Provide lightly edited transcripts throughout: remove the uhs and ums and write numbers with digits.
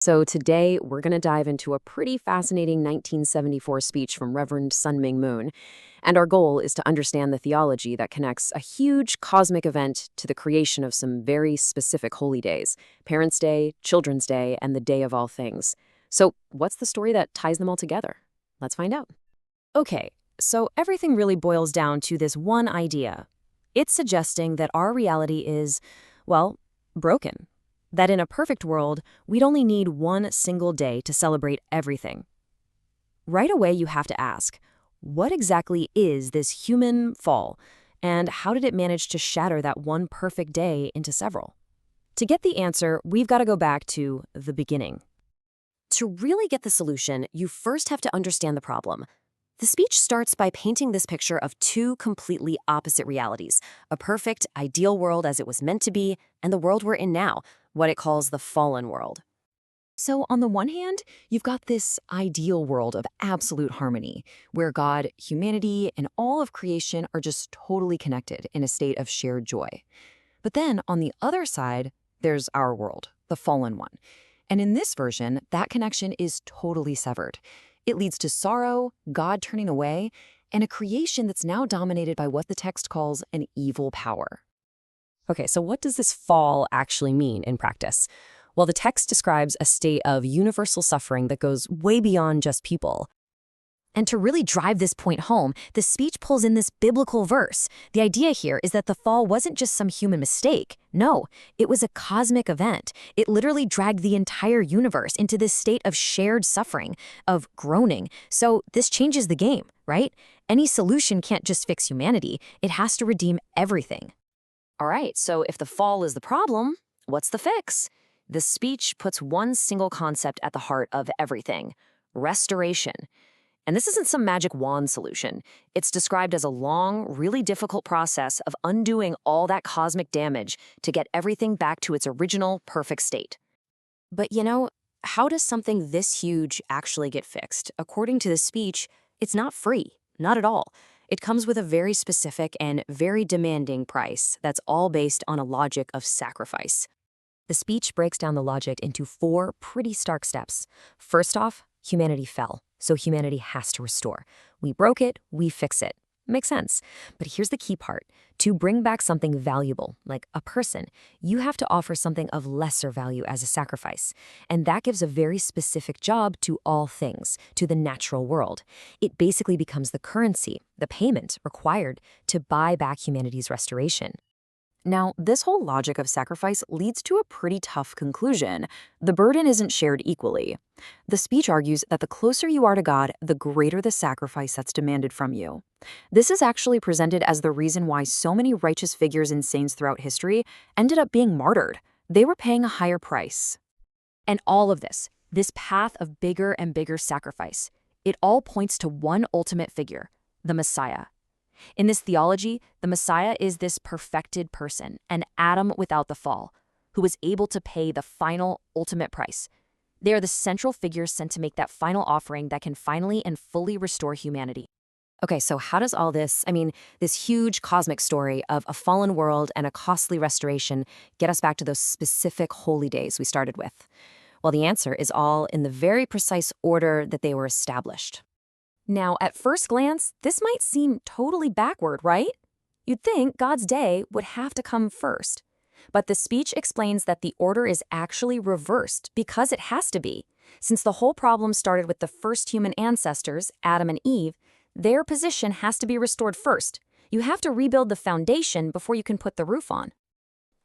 So today we're going to dive into a pretty fascinating 1974 speech from Reverend Sun Myung Moon, and our goal is to understand the theology that connects a huge cosmic event to the creation of some very specific holy days: Parents' Day, Children's Day, and the Day of All Things. So what's the story that ties them all together? Let's find out. Okay, so everything really boils down to this one idea. It's suggesting that our reality is, well, broken. That in a perfect world, we'd only need one single day to celebrate everything. Right away, you have to ask, what exactly is this human fall, and how did it manage to shatter that one perfect day into several? To get the answer, we've got to go back to the beginning. To really get the solution, you first have to understand the problem. The speech starts by painting this picture of two completely opposite realities: a perfect, ideal world as it was meant to be, and the world we're in now, what it calls the fallen world. So on the one hand, you've got this ideal world of absolute harmony, where God, humanity, and all of creation are just totally connected in a state of shared joy. But then on the other side, there's our world, the fallen one. And in this version, that connection is totally severed. It leads to sorrow, God turning away, and a creation that's now dominated by what the text calls an evil power. Okay, so what does this fall actually mean in practice? Well, the text describes a state of universal suffering that goes way beyond just people. And to really drive this point home, the speech pulls in this biblical verse. The idea here is that the fall wasn't just some human mistake. No, it was a cosmic event. It literally dragged the entire universe into this state of shared suffering, of groaning. So this changes the game, right? Any solution can't just fix humanity. It has to redeem everything. All right, so if the fall is the problem, what's the fix? The speech puts one single concept at the heart of everything: restoration. And this isn't some magic wand solution. It's described as a long, really difficult process of undoing all that cosmic damage to get everything back to its original, perfect state. But how does something this huge actually get fixed? According to the speech, it's not free, not at all. It comes with a very specific and very demanding price that's all based on a logic of sacrifice. The speech breaks down the logic into four pretty stark steps. First off, humanity fell, so humanity has to restore. We broke it, we fix it. Makes sense. But here's the key part. To bring back something valuable, like a person, you have to offer something of lesser value as a sacrifice. And that gives a very specific job to all things, to the natural world. It basically becomes the currency, the payment required to buy back humanity's restoration. Now, this whole logic of sacrifice leads to a pretty tough conclusion. The burden isn't shared equally. The speech argues that the closer you are to God, the greater the sacrifice that's demanded from you. This is actually presented as the reason why so many righteous figures and saints throughout history ended up being martyred. They were paying a higher price. And all of this path of bigger and bigger sacrifice, it all points to one ultimate figure: the Messiah. In this theology, the Messiah is this perfected person, an Adam without the fall, who was able to pay the final, ultimate price. They are the central figures sent to make that final offering that can finally and fully restore humanity. Okay, so how does all this, this huge cosmic story of a fallen world and a costly restoration, get us back to those specific holy days we started with? Well, the answer is all in the very precise order that they were established. Now, at first glance, this might seem totally backward, right? You'd think God's day would have to come first. But the speech explains that the order is actually reversed because it has to be. Since the whole problem started with the first human ancestors, Adam and Eve, their position has to be restored first. You have to rebuild the foundation before you can put the roof on.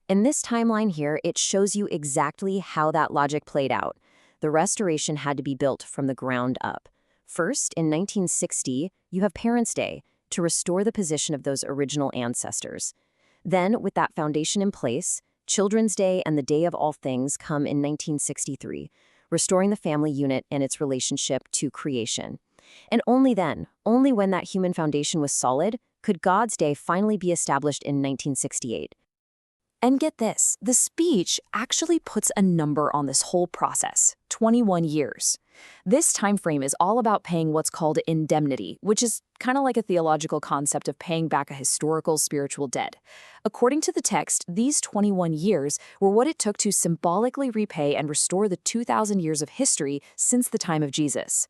In this timeline here, it shows you exactly how that logic played out. The restoration had to be built from the ground up. First, in 1960, you have Parents' Day to restore the position of those original ancestors. Then, with that foundation in place, Children's Day and the Day of All Things come in 1963, restoring the family unit and its relationship to creation. And only then, only when that human foundation was solid, could God's Day finally be established in 1968. And get this, the speech actually puts a number on this whole process: 21 years. This time frame is all about paying what's called indemnity, which is kind of like a theological concept of paying back a historical spiritual debt. According to the text, these 21 years were what it took to symbolically repay and restore the 2,000 years of history since the time of Jesus.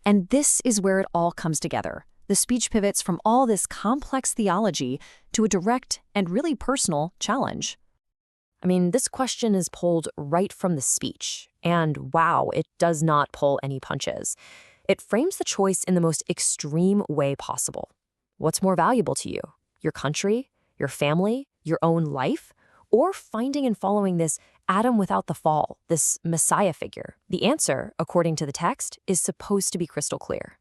And this is where it all comes together. The speech pivots from all this complex theology to a direct and really personal challenge. I mean, this question is pulled right from the speech, and wow, it does not pull any punches. It frames the choice in the most extreme way possible. What's more valuable to you? Your country, your family, your own life, or finding and following this Adam without the fall, this Messiah figure? The answer, according to the text, is supposed to be crystal clear.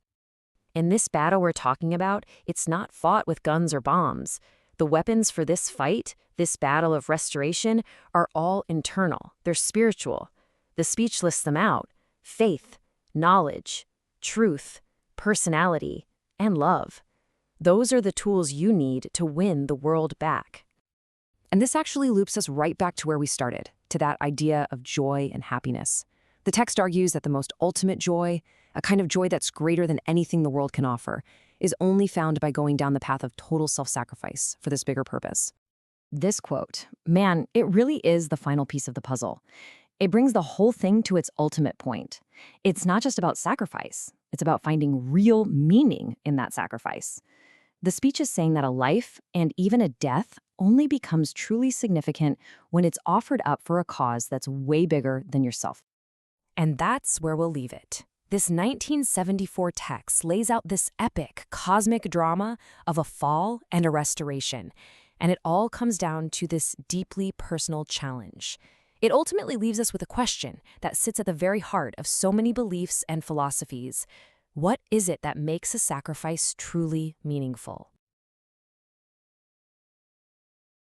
In this battle we're talking about, it's not fought with guns or bombs. The weapons for this fight, this battle of restoration, are all internal. They're spiritual. The speech lists them out: faith, knowledge, truth, personality, and love. Those are the tools you need to win the world back. And this actually loops us right back to where we started, to that idea of joy and happiness. The text argues that the most ultimate joy, a kind of joy that's greater than anything the world can offer, is only found by going down the path of total self-sacrifice for this bigger purpose. This quote, man, it really is the final piece of the puzzle. It brings the whole thing to its ultimate point. It's not just about sacrifice. It's about finding real meaning in that sacrifice. The speech is saying that a life, and even a death, only becomes truly significant when it's offered up for a cause that's way bigger than yourself. And that's where we'll leave it. This 1974 text lays out this epic cosmic drama of a fall and a restoration, and it all comes down to this deeply personal challenge. It ultimately leaves us with a question that sits at the very heart of so many beliefs and philosophies. What is it that makes a sacrifice truly meaningful?